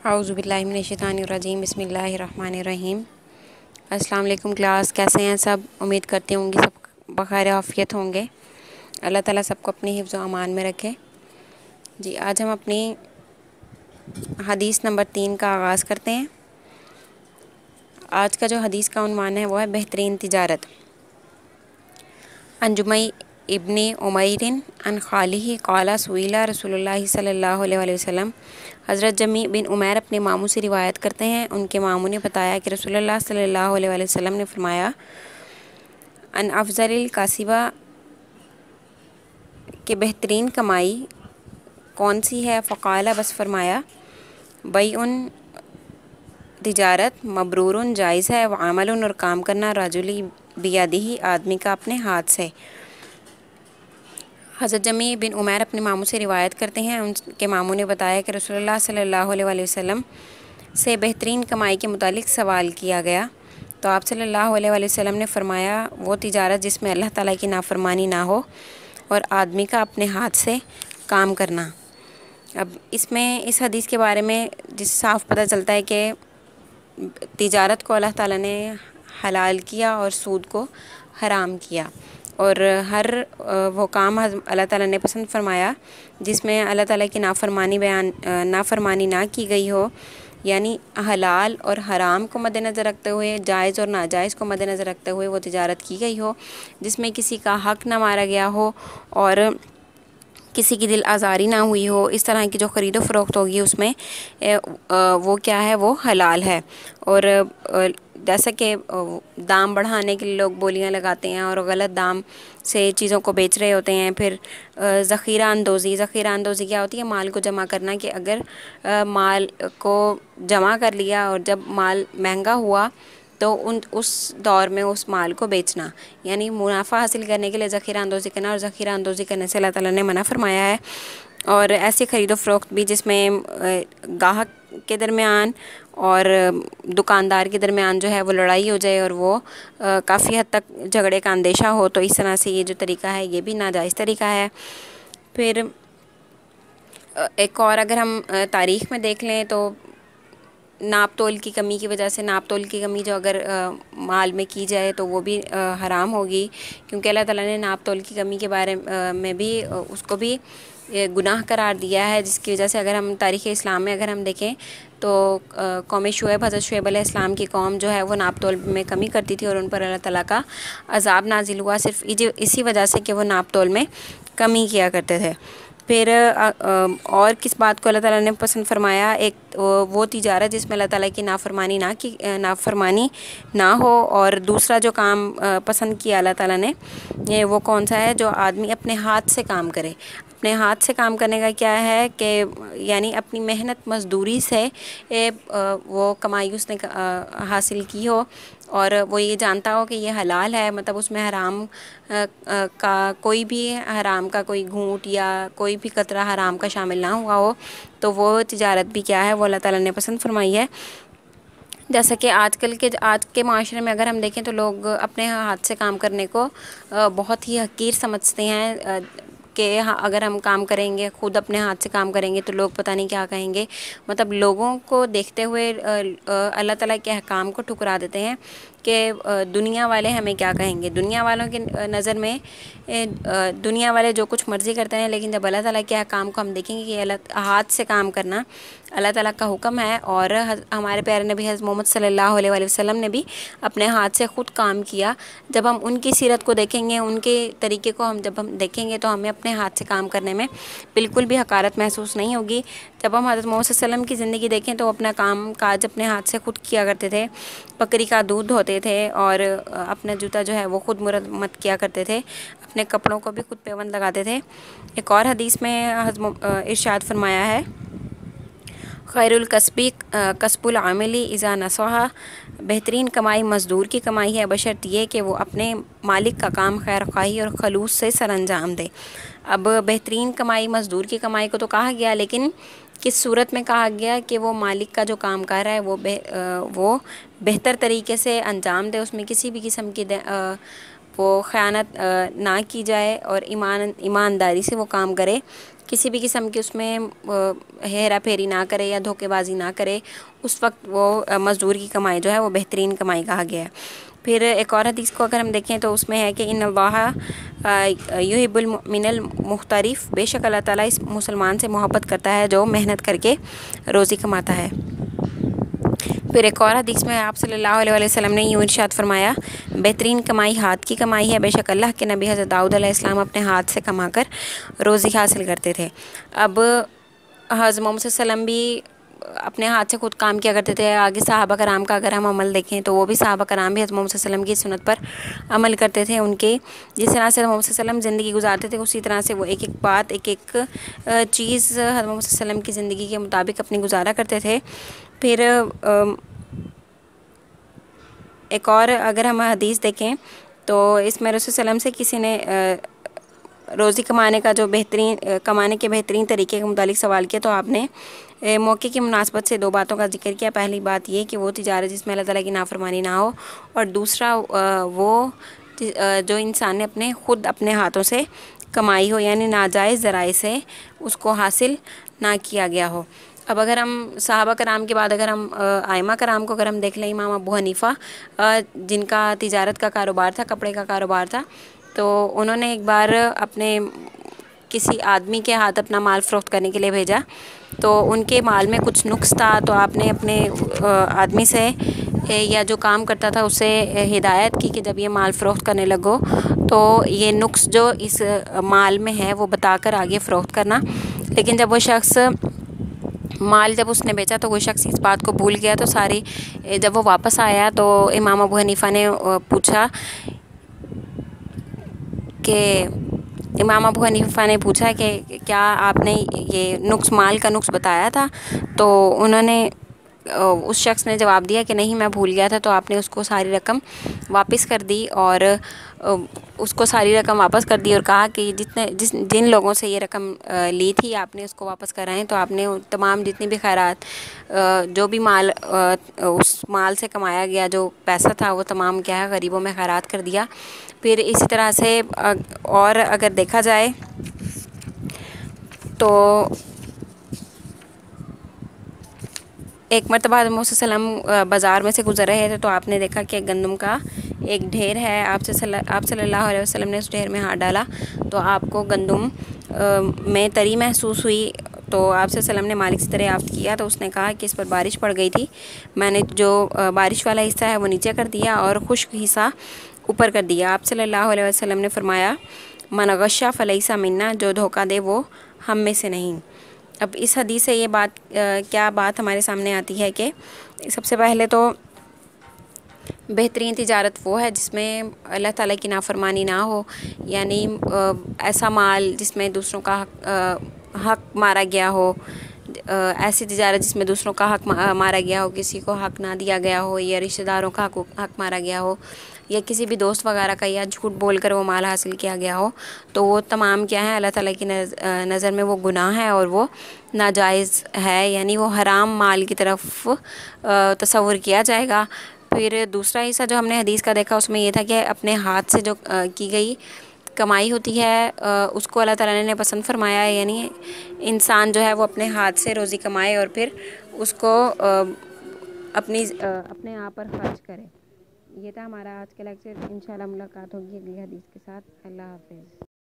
اعوذ باللہ من الشیطان الرجیم بسم اللہ الرحمن الرحیم۔ السلام علیکم کلاس، کیسے ہیں سب؟ امید کرتی ہوں گی سب بخیر عافیت ہوں گے۔ اللہ تعالیٰ سب کو اپنی حفظ و امان میں رکھے۔ جی آج ہم اپنی حدیث نمبر 3 کا آغاز کرتے ہیں۔ آج کا جو حدیث کا عنوان ہے وہ ہے بہترین تجارت۔ عن جمع ابن عمیر عن خالہ قال سئل رسول اللہ صلی اللہ علیہ وسلم۔ حضرت جمی بن عمیر اپنے ماموں سے روایت کرتے ہیں، ان کے ماموں نے بتایا کہ رسول اللہ صلی اللہ علیہ وسلم نے فرمایا ان افضل الکسبہ کہ بہترین کمائی کون سی ہے؟ فقال بس فرمایا بیع تجارت مبرور جائز ہے، وعمل اور کام کرنا رجل بیدہ آدمی کا اپنے ہاتھ سے۔ حضرت جمی بن عمیر اپنے ماموں سے روایت کرتے ہیں، ان کے ماموں نے بتایا کہ رسول اللہ صلی اللہ علیہ وسلم سے بہترین کمائی کے متعلق سوال کیا گیا تو آپ صلی اللہ علیہ وسلم نے فرمایا وہ تجارت جس میں اللہ تعالیٰ کی نافرمانی نہ ہو اور آدمی کا اپنے ہاتھ سے کام کرنا۔ اب اس حدیث کے بارے میں جس صاف پتہ چلتا ہے کہ تجارت کو اللہ تعالیٰ نے حلال کیا اور سود کو حرام کیا، اور ہر وہ کام اللہ تعالیٰ نے پسند فرمایا جس میں اللہ تعالیٰ کی نافرمانی نہ کی گئی ہو، یعنی حلال اور حرام کو مد نظر رکھتے ہوئے، جائز اور ناجائز کو مد نظر رکھتے ہوئے وہ تجارت کی گئی ہو، جس میں کسی کا حق نہ مارا گیا ہو اور کسی کی دل آزاری نہ ہوئی ہو، اس طرح کی جو خرید و فروخت ہوگی اس میں وہ کیا ہے، وہ حلال ہے۔ اور جیسا کہ دام بڑھانے کے لیے لوگ بولیاں لگاتے ہیں اور غلط دام سے چیزوں کو بیچ رہے ہوتے ہیں، پھر ذخیرہ اندوزی کیا ہوتی ہے؟ مال کو جمع کرنا، کہ اگر مال کو جمع کر لیا اور جب مال مہنگا ہوا تو اس دور میں اس مال کو بیچنا، یعنی منافع حاصل کرنے کے لیے ذخیرہ اندوزی کرنا، اور ذخیرہ اندوزی کرنے سے اللہ تعالیٰ نے منع فرمایا ہے۔ اور ایسی خرید و فروخت بھی جس میں گاہک کے درمیان اور دکاندار کے درمیان جو ہے وہ لڑائی ہو جائے اور وہ کافی حد تک جھگڑے کا اندیشہ ہو، تو اس طرح سے یہ جو طریقہ ہے یہ بھی ناجائز طریقہ ہے۔ پھر ایک اور اگر ہم تاریخ میں دیکھ لیں تو ناپ تول کی کمی کی وجہ سے، ناپ تول کی کمی جو اگر مال میں کی جائے تو وہ بھی حرام ہوگی، کیونکہ اللہ تعالیٰ نے ناپ تول کی کمی کے بارے میں بھی اس کو بھی گناہ قرار دیا ہے، جس کی وجہ سے اگر ہم تاریخ اسلام میں اگر ہم دیکھیں تو قوم شعیب، حضرت شعیب علیہ السلام کی قوم جو ہے وہ ناپ تول میں کمی کرتی تھی اور ان پر اللہ تعالیٰ کا عذاب نازل ہوا صرف اسی وجہ سے کہ وہ ناپ تول میں کمی کیا کرتے تھے۔ پھر اور کس بات کو اللہ تعالیٰ نے پسند فرمایا؟ ایک وہ تجارت جس میں اللہ تعالیٰ کی نافرمانی نہ ہو، اور دوسرا جو کام پسند کیا اللہ تعالیٰ نے وہ کون سا ہے؟ جو آدمی اپنے ہاتھ سے کام کرے۔ اپنے ہاتھ سے کام کرنے کا کیا ہے کہ یعنی اپنی محنت مزدوری سے وہ کمائی اس نے حاصل کی ہو اور وہ یہ جانتا ہو کہ یہ حلال ہے، مطلب اس میں حرام کا کوئی بھی حرام کا کوئی گھونٹ یا کوئی بھی قطرہ حرام کا شامل نہ ہوا ہو، تو وہ تجارت بھی کیا ہے، وہ اللہ تعالیٰ نے پسند فرمائی ہے۔ جیسا کہ آج کے معاشرے میں اگر ہم دیکھیں تو لوگ اپنے ہاتھ سے کام کرنے کو بہت ہی حقیر سمجھتے ہیں، کہ اگر ہم کام کریں گے، خود اپنے ہاتھ سے کام کریں گے تو لوگ پتہ نہیں کیا کہیں گے، مطلب لوگوں کو دیکھتے ہوئے اللہ تعالیٰ کے احکام کو ٹھکرا دیتے ہیں کہ دنیا والے ہمیں کیا کہیں گے۔ دنیا والوں کی نظر میں دنیا والے جو کچھ مرضی کرتے ہیں، لیکن جب اللہ تعالیٰ کے احکام کو ہم دیکھیں گے کہ ہاتھ سے کام کرنا اللہ تعالیٰ کا حکم ہے، اور ہمارے پیارے نبی حضرت محمد صلی اللہ علیہ وسلم نے بھی اپنے ہاتھ سے خود کام کیا۔ جب ہم ان کی سیرت کو دیکھیں گے، ان کے طریقے کو جب ہم دیکھیں گے تو ہمیں اپنے ہاتھ سے کام کرنے میں بالکل بھی حقارت محسوس نہیں ہوگی۔ جب ہم حضرت محمد صلی اللہ علیہ وسلم کی زندگی دیکھیں تو اپنا کام کاج اپنے ہاتھ سے خود کیا کرتے تھے، بکری کا دودھ دھوتے تھے اور اپنا جوتا جو ہے وہ خود مرمت کیا کرتے تھے، اپنے کپڑوں کو بھی خود پیوند لگاتے تھے۔ ایک اور حدیث میں ارشاد فرمایا ہے خیر الکسب کسب العامل اذا نصح، بہترین کمائی مزدور کی کمائی ہے بشرط یہ کہ وہ اپنے مالک کا کام خیر خواہی اور خلوص سے سر انجام دے۔ اب بہترین کمائی مزدور کی کمائی کو تو کہا گیا، لیکن کس صورت میں کہا گیا؟ کہ وہ مالک کا جو کام کر رہا ہے وہ بہتر طریقے سے انجام دے، اس میں کسی بھی قسم کی وہ خیانت نہ کی جائے اور ایمانداری سے وہ کام کرے، کسی بھی قسم کی اس میں ہیرا پھیری نہ کرے یا دھوکے بازی نہ کرے، اس وقت وہ مزدور کی کمائی جو ہے وہ بہترین کمائی کہا گیا ہے۔ پھر ایک اور حدیث کو اگر ہم دیکھیں تو اس میں ہے کہ ان اللہ یحب المؤمن المحترف، بے شک اللہ تعالیٰ اس مسلمان سے محبت کرتا ہے جو محنت کر کے روزی کماتا ہے۔ پھر ایک اور حدیث میں آپ صلی اللہ علیہ وسلم نے یوں ارشاد فرمایا، بہترین کمائی ہاتھ کی کمائی ہے، بے شک اللہ کے نبی حضرت داؤد علیہ السلام اپنے ہاتھ سے کما کر روزی حاصل کرتے تھے۔ اب حضرت محمد صلی اللہ علیہ وسلم بھی اپنے ہاتھ سے خود کام کیا کرتے تھے۔ آگے صحابہ کرام کا اگر ہم عمل دیکھیں تو وہ بھی صحابہ کرام بھی حضرت محمد صلی اللہ علیہ وسلم کی سنت پر عمل کرتے تھے۔ ان کے جس طرح سے حضرت محمد صلی اللہ علیہ وسلم زندگی گزارتے تھے اسی طرح سے وہ ایک ایک بات، ایک ایک چیز حضرت محمد صلی اللہ علیہ وسلم کی زندگی کے مطابق اپنی گزارا کرتے تھے۔ پھر ایک اور اگر ہم حدیث دیکھیں تو اس میں رسول صلی اللہ علیہ وسلم سے کسی نے روزی کمانے کا جو کمانے کے بہترین طریقے کے متعلق سوال کیا تو آپ نے موقع کی مناسبت سے دو باتوں کا ذکر کیا۔ پہلی بات یہ کہ وہ تجارت جس میں اللہ تعالیٰ کی نافرمانی نہ ہو، اور دوسرا وہ جو انسان نے خود اپنے ہاتھوں سے کمائی ہو، یعنی ناجائز ذرائع سے اس کو حاصل نہ کیا گیا ہو۔ اب اگر ہم صحابہ کرام کے بعد اگر ہم ائمہ کرام کو اگر ہم دیکھ لیں، امام ابو حنیفہ جن کا تجارت کا کاروبار تھا، کپڑے کا کاروبار تھا، تو انہوں نے ایک بار اپنے کسی آدمی کے ہاتھ اپنا مال فروخت کرنے کے لیے بھیجا، تو ان کے مال میں کچھ نقص تھا، تو آپ نے اپنے آدمی سے یا جو کام کرتا تھا اس سے ہدایت کی کہ جب یہ مال فروخت کرنے لگو تو یہ نقص جو اس مال میں ہے وہ بتا کر آگے فروخت کرنا۔ لیکن جب وہ شخص مال جب اس نے بیچا تو وہ شخص اس بات کو بھول گیا، تو جب وہ واپس آیا تو امام ابو حنیفہ نے پوچھا کہ کیا آپ نے یہ مال کا نقص بتایا تھا؟ تو انہوں نے اس شخص نے جواب دیا کہ نہیں، میں بھول گیا تھا۔ تو آپ نے اس کو ساری رقم واپس کر دی اور اور کہا کہ جن لوگوں سے یہ رقم لی تھی آپ نے اس کو واپس کرائیں۔ تو آپ نے تمام جتنی بھی خیرات جو بھی مال اس مال سے کمایا گیا جو پیسہ تھا وہ تمام کیا ہے غریبوں میں خیرات کر دیا۔ پھر اسی طرح سے اور اگر دیکھا جائے تو ایک مرتبہ حضرت صلی اللہ علیہ وسلم بازار میں سے گزر رہے تھے تو آپ نے دیکھا کہ گندم کا ایک ڈھیر ہے، آپ صلی اللہ علیہ وسلم نے اس ڈھیر میں ہاتھ ڈالا تو آپ کو گندم میں تری محسوس ہوئی، تو آپ صلی اللہ علیہ وسلم نے مالک سے دریافت کیا تو اس نے کہا کہ اس پر بارش پڑ گئی تھی، میں نے جو بارش والا حصہ ہے وہ نیچے کر دیا اور خشک حصہ اوپر کر دیا۔ آپ صلی اللہ علیہ وسلم نے فرمایا، من غش فلیس منا، جو دھوکہ دے وہ ہم میں سے نہیں۔ اب اس حدیث سے یہ کیا بات ہمارے سامنے آتی ہے کہ سب سے پہلے تو بہترین تجارت وہ ہے جس میں اللہ تعالیٰ کی نافرمانی نہ ہو، یعنی ایسا مال جس میں دوسروں کا حق مارا گیا ہو، ایسی تجارت جس میں دوسروں کا حق مارا گیا ہو، کسی کو حق نہ دیا گیا ہو، یا رشتہ داروں کا حق مارا گیا ہو، یا کسی بھی دوست وغیرہ کا یا جھوٹ بول کر وہ مال حاصل کیا گیا ہو، تو وہ تمام کیا ہے اللہ تعالیٰ کی نظر میں وہ گناہ ہے اور وہ ناجائز ہے، یعنی وہ حرام مال کی طرف تصور کیا جائے گا۔ پھر دوسرا حصہ جو ہم نے حدیث کا دیکھا اس میں یہ تھا کہ اپنے ہاتھ سے جو کی گئی کمائی ہوتی ہے اس کو اللہ تعالیٰ نے پسند فرمایا ہے، یعنی انسان جو ہے وہ اپنے ہاتھ سے روزی کمائے اور پھر اس کو اپنے آپ پر خرچ کرے۔ یہ تھا ہمارا آج کا لیکچر، انشاءاللہ ملاقات ہوگی اگلی حدیث کے ساتھ۔ اللہ حافظ۔